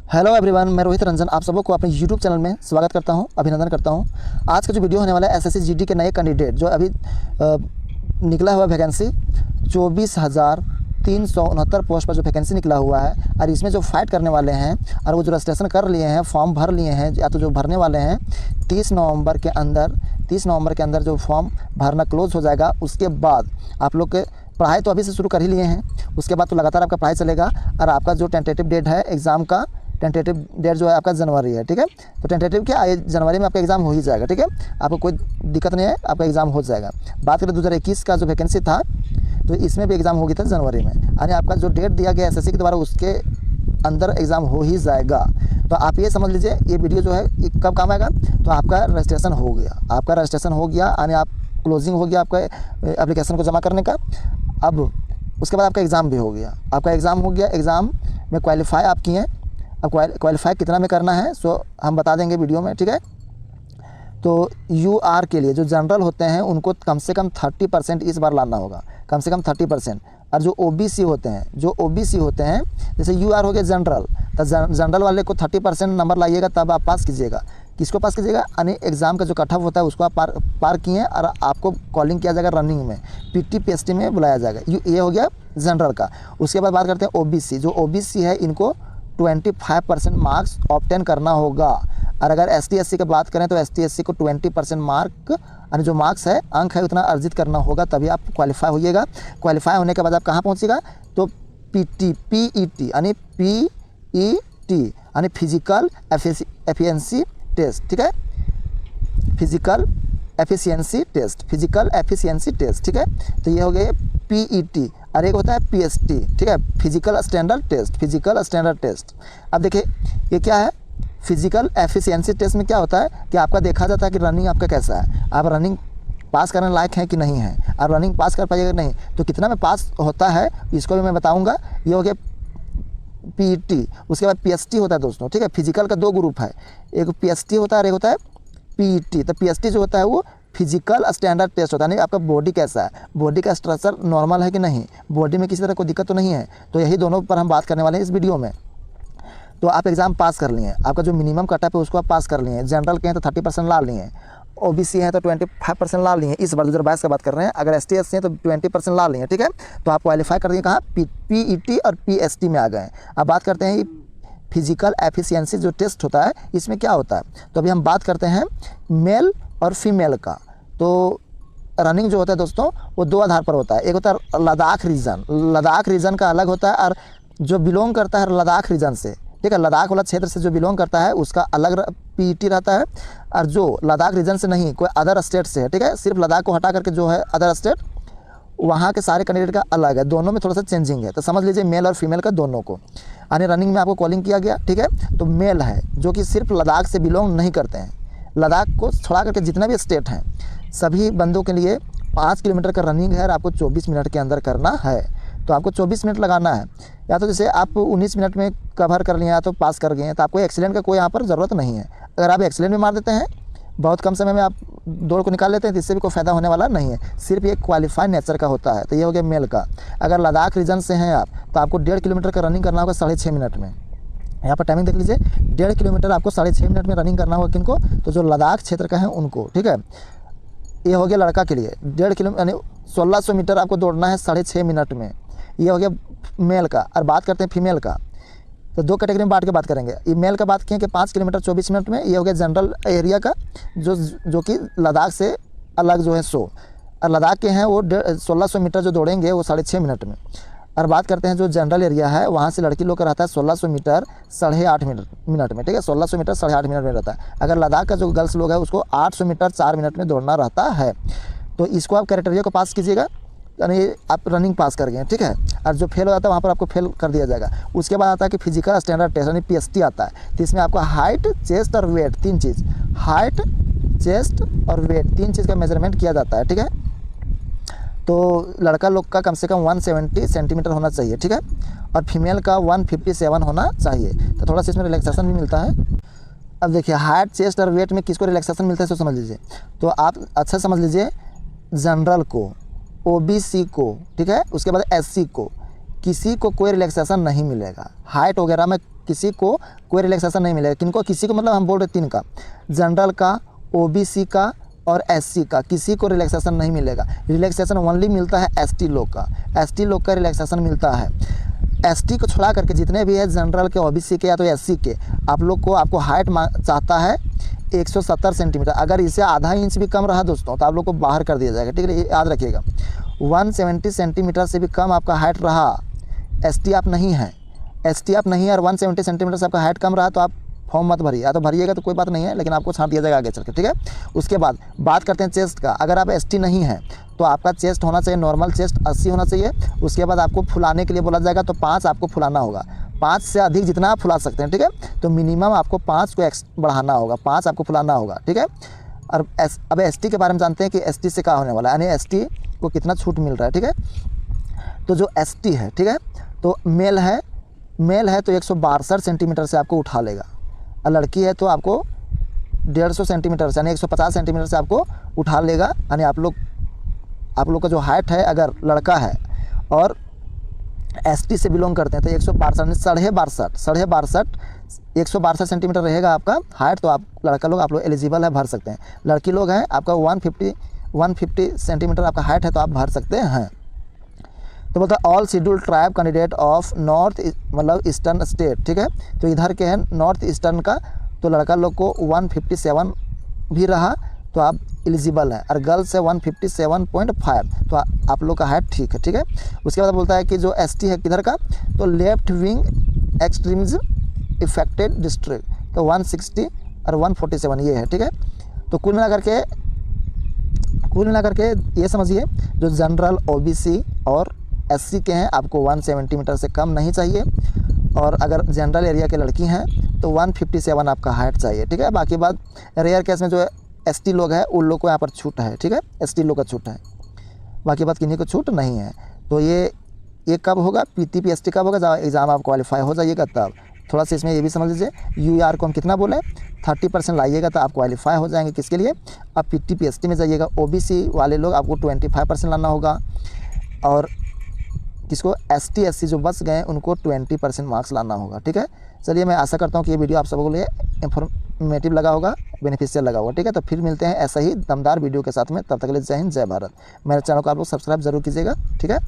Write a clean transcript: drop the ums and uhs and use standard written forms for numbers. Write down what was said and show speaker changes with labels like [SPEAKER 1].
[SPEAKER 1] Hello everyone, मैं रोहित रंजन आप सबको अपने यूट्यूब चैनल में स्वागत करता हूं, अभिनंदन करता हूं। आज का जो वीडियो होने वाला है एसएससी जीडी के नए कैंडिडेट जो अभी निकला हुआ वैकेंसी 24,369 पोस्ट पर जो वैकेंसी निकला हुआ है और इसमें जो फाइट करने वाले हैं और वो जो रजिस्ट्रेशन कर लिए हैं, फॉर्म भर लिए हैं या तो जो भरने वाले हैं 30 नवंबर के अंदर जो फॉर्म भरना क्लोज हो जाएगा। उसके बाद आप लोग के पढ़ाई तो अभी से शुरू कर ही लिए हैं, उसके बाद तो लगातार आपका पढ़ाई चलेगा और आपका जो टेंटेटिव डेट है एग्ज़ाम का, टेंटेटिव डेट जो है आपका जनवरी है, ठीक है। तो टेंटेटिव क्या जनवरी में आपका एग्ज़ाम हो ही जाएगा, ठीक है। आपको कोई दिक्कत नहीं है, आपका एग्ज़ाम हो जाएगा। बात करें 2021 का जो वैकेंसी था तो इसमें भी एग्ज़ाम हो गया था जनवरी में, यानी आपका जो डेट दिया गया एसएससी के द्वारा उसके अंदर एग्ज़ाम हो ही जाएगा। तो आप ये समझ लीजिए ये वीडियो जो है कब काम आएगा, तो आपका रजिस्ट्रेशन हो गया, यानी आप क्लोजिंग हो गया आपका एप्लीकेशन को जमा करने का। अब उसके बाद आपका एग्ज़ाम भी हो गया, एग्ज़ाम में क्वालिफाई आप किए। अब क्वालिफाई कितना में करना है सो हम बता देंगे वीडियो में, ठीक है। तो यूआर के लिए जो जनरल होते हैं उनको कम से कम 30% इस बार लाना होगा, कम से कम 30%। और जो ओबीसी होते हैं जैसे यूआर हो गया जनरल, तो जनरल वाले को 30% नंबर लाइएगा तब आप पास कीजिएगा। किसको पास कीजिएगा, यानी एग्ज़ाम का जो कट ऑफ होता है उसको आप पार किए और आपको कॉलिंग किया जाएगा रनिंग में, पीटी पीएसटी में बुलाया जाएगा। ये हो गया जनरल का। उसके बाद बात करते हैं ओबीसी। जो ओबीसी है इनको 25% मार्क्स ऑब्टेन करना होगा। और अगर एसटी एससी की बात करें तो एसटी एससी को 20% मार्क, यानी जो मार्क्स है, अंक है, उतना अर्जित करना होगा तभी आप क्वालिफाई होइएगा। क्वालिफाई होने के बाद आप कहाँ पहुँचेगा, तो पीईटी यानी फिजिकल एफिशिएंसी टेस्ट, ठीक है। फिजिकल एफिशिएंसी टेस्ट, ठीक है। तो ये हो गए पीईटी और एक होता है पीएसटी, ठीक है, फिजिकल स्टैंडर्ड टेस्ट। अब देखिए ये क्या है, फिजिकल एफिशिएंसी टेस्ट में क्या होता है कि आपका देखा जाता है कि रनिंग आपका कैसा है, आप रनिंग पास करने लायक हैं कि नहीं है। आप रनिंग पास कर पाइएगा नहीं तो कितना में पास होता है इसको भी मैं बताऊंगा। ये हो गया पीईटी। उसके बाद पीएसटी होता है दोस्तों, ठीक है। फिजिकल का दो ग्रुप है, एक पीएसटी होता है और एक होता है पीईटी। तो पीएसटी जो होता है वो फिजिकल स्टैंडर्ड टेस्ट होता है, यानी आपका बॉडी कैसा है, बॉडी का स्ट्रक्चर नॉर्मल है कि नहीं, बॉडी में किसी तरह कोई दिक्कत तो नहीं है। तो यही दोनों पर हम बात करने वाले हैं इस वीडियो में। तो आप एग्ज़ाम पास कर लिए, आपका जो मिनिमम कटअप है उसको आप पास कर लिए। जनरल के हैं तो 30% ला लिए, ओबीसी हैं तो 25% ला लिए। इस बार 2022 का बात कर रहे हैं। अगर एसटी एससी हैं तो 20% ला लिए, ठीक है। तो आप क्वालिफाई कर दिए कहाँ, पीईटी और पीएसटी में आ गए। अब बात करते हैं फिजिकल एफिशिएंसी जो टेस्ट होता है इसमें क्या होता है। तो अभी हम बात करते हैं मेल और फीमेल का। तो रनिंग जो होता है दोस्तों वो दो आधार पर होता है। एक होता है लद्दाख रीजन का अलग होता है, और जो बिलोंग करता है लद्दाख रीजन से, ठीक है, लद्दाख वाला क्षेत्र से जो बिलोंग करता है उसका अलग पीईटी रहता है। और जो लद्दाख रीजन से नहीं, कोई अदर स्टेट से है, ठीक है, सिर्फ लद्दाख को हटा करके जो है अदर स्टेट, वहाँ के सारे कैंडिडेट का अलग है। दोनों में थोड़ा सा चेंजिंग है। तो समझ लीजिए मेल और फीमेल का दोनों को, यानी रनिंग में आपको कॉलिंग किया गया, ठीक है। तो मेल है जो कि सिर्फ लद्दाख से बिलोंग नहीं करते हैं, लद्दाख को छोड़ा करके जितना भी स्टेट हैं सभी बंदों के लिए 5 किलोमीटर का रनिंग है और आपको 24 मिनट के अंदर करना है। तो आपको 24 मिनट लगाना है, या तो जैसे आप 19 मिनट में कवर कर लिए या तो पास कर गए हैं, तो आपको एक्सीलेंट का कोई यहाँ पर ज़रूरत नहीं है। अगर आप एक्सीलेंट में मार देते हैं, बहुत कम समय में आप दौड़ को निकाल लेते हैं, तो इससे भी कोई फ़ायदा होने वाला नहीं है। सिर्फ ये क्वालिफाई नेचर का होता है। तो ये हो गया मेल का। अगर लद्दाख रीजन से हैं आप तो आपको 1.5 किलोमीटर का रनिंग करना होगा 6.5 मिनट में। यहाँ पर टाइमिंग देख लीजिए, 1.5 किलोमीटर आपको 6.5 मिनट में रनिंग करना होगा। किनको, तो जो लद्दाख क्षेत्र का है उनको, ठीक है। ये हो गया लड़का के लिए 1.5 किलोमीटर यानी 1600 मीटर आपको दौड़ना है 6.5 मिनट में। ये हो गया मेल का। और बात करते हैं फीमेल का, तो दो कैटेगरी में बांट के बात करेंगे। ये मेल का बात किए कि 5 किलोमीटर 24 मिनट में। ये हो गया जनरल एरिया का, जो कि लद्दाख से अलग जो है 100, और लद्दाख के हैं वो 1600 मीटर जो दौड़ेंगे वो 6.5 मिनट में। और बात करते हैं जो जनरल एरिया है वहाँ से लड़की लोग का रहता है 1600 मीटर 8.5 मिनट में, ठीक है। 1600 मीटर 8.5 मिनट में रहता है। अगर लद्दाख का जो गर्ल्स लोग है उसको 800 मीटर 4 मिनट में दौड़ना रहता है। तो इसको आप क्राइटेरिया को पास कीजिएगा, यानी आप रनिंग पास कर गए, ठीक है। और जो फेल हो जाता है वहाँ पर आपको फेल कर दिया जाएगा। उसके बाद आता है कि फिजिकल स्टैंडर्ड टेस्ट यानी पीएसटी आता है। तो इसमें आपका हाइट, चेस्ट और वेट, 3 चीज़, हाइट, चेस्ट और वेट 3 चीज़ का मेजरमेंट किया जाता है, ठीक है। तो लड़का लोग का कम से कम 170 सेंटीमीटर होना चाहिए, ठीक है, और फीमेल का 157 होना चाहिए। तो थोड़ा सा इसमें रिलैक्सेशन भी मिलता है। अब देखिए हाइट, चेस्ट और वेट में किसको रिलैक्सेशन मिलता है तो समझ लीजिए। तो आप अच्छा समझ लीजिए, जनरल को, ओबीसी को, ठीक है, उसके बाद एससी को, किसी को कोई रिलैक्सेशन नहीं मिलेगा। हाइट वगैरह में किसी को कोई रिलैक्सेशन नहीं मिलेगा। किनको? किसी को मतलब हम बोल रहे 3 का, जनरल का, ओबीसी का और एससी का, किसी को रिलैक्सेशन नहीं मिलेगा। रिलैक्सेशन ओनली मिलता है एसटी लोग का, एसटी लोग का रिलैक्सेशन मिलता है। एसटी को छोड़ा करके जितने भी है जनरल के, ओबीसी के या तो एससी के, आप लोग को आपको हाइट चाहता है 170 सेंटीमीटर। अगर इसे आधा इंच भी कम रहा दोस्तों तो आप लोग को बाहर कर दिया जाएगा, ठीक है, ये याद रखिएगा। 170 सेंटीमीटर से भी कम आपका हाइट रहा, एसटी आप नहीं हैं, एसटी आप नहीं है और 170 सेंटीमीटर से आपका हाइट कम रहा तो आप फॉर्म मत भरिए, या तो भरिएगा तो कोई बात नहीं है, लेकिन आपको छांट दिया जाएगा आगे चल के, ठीक है। उसके बाद बात करते हैं चेस्ट का। अगर आप एसटी नहीं हैं तो आपका चेस्ट होना चाहिए, नॉर्मल चेस्ट 80 होना चाहिए। उसके बाद आपको फुलाने के लिए बोला जाएगा तो 5 आपको फुलाना होगा, 5 से अधिक जितना आप फुला सकते हैं, ठीक है। तो मिनिमम आपको 5 को बढ़ाना होगा, 5 आपको फुलाना होगा, ठीक है। और अब एसटी के बारे में जानते हैं कि एसटी से क्या होने वाला है, यानी एसटी को कितना छूट मिल रहा है, ठीक है। तो जो एसटी है, ठीक है, तो मेल है तो 162 सेंटीमीटर से आपको उठा लेगा, और लड़की है तो आपको 150 सेंटीमीटर से यानी 150 सेंटीमीटर से आपको उठा लेगा। यानी आप लोग का जो हाइट है, अगर लड़का है और एसटी से बिलोंग करते हैं तो 162 162 सेंटीमीटर रहेगा आपका हाइट, तो आप लड़का लोग आप लोग एलिजिबल है, भर सकते हैं। लड़की लोग हैं आपका 150 सेंटीमीटर आपका हाइट है तो आप भर सकते हैं। तो बोलता है all scheduled tribe candidate of north मतलब ईस्टर्न स्टेट, ठीक है। तो इधर के हैं नॉर्थ ईस्टर्न का, तो लड़का लोग को 157 भी रहा तो आप एलिजिबल हैं, और गर्ल्स है 157.5, तो आप लोग का हाइट ठीक है, ठीक है। उसके बाद बोलता है कि जो एसटी है किधर का, तो left wing extremism affected district, तो 160 और 147 ये है, ठीक है। तो कुल मिलाकर के ये समझिए, जो जनरल, ओबीसी और एससी के हैं आपको 1 सेंटीमीटर से कम नहीं चाहिए, और अगर जनरल एरिया के लड़की हैं तो 157 आपका हाइट चाहिए, ठीक है। बाकी बात रेयर केस में जो एसटी लोग हैं उन लोग को यहाँ पर छूट है, ठीक है, एसटी लोग का छूट है, बाकी बात किन्हीं को छूट नहीं है। तो ये कब होगा, पीटी पीएसटी कब होगा, जब एग्ज़ाम आप क्वालिफाई हो जाइएगा तब। थोड़ा सा इसमें ये भी समझ लीजिए, यूआर को हम कितना बोले 30% लाइएगा तो आप क्वालिफाई हो जाएंगे, किसके लिए, आप पीटी पीएसटी में जाइएगा। ओबीसी वाले लोग आपको 25% लाना होगा, और किसको, एसटी एससी जो बच गए उनको 20% मार्क्स लाना होगा, ठीक है। चलिए, मैं आशा करता हूँ कि ये वीडियो आप सबको लिए इन्फॉर्मेटिव लगा होगा, बेनिफिशियल लगा होगा, ठीक है। तो फिर मिलते हैं ऐसा ही दमदार वीडियो के साथ में, तब तक के लिए जय हिंद, जय भारत। मेरे चैनल को आप लोग सब्सक्राइब जरूर कीजिएगा, ठीक है।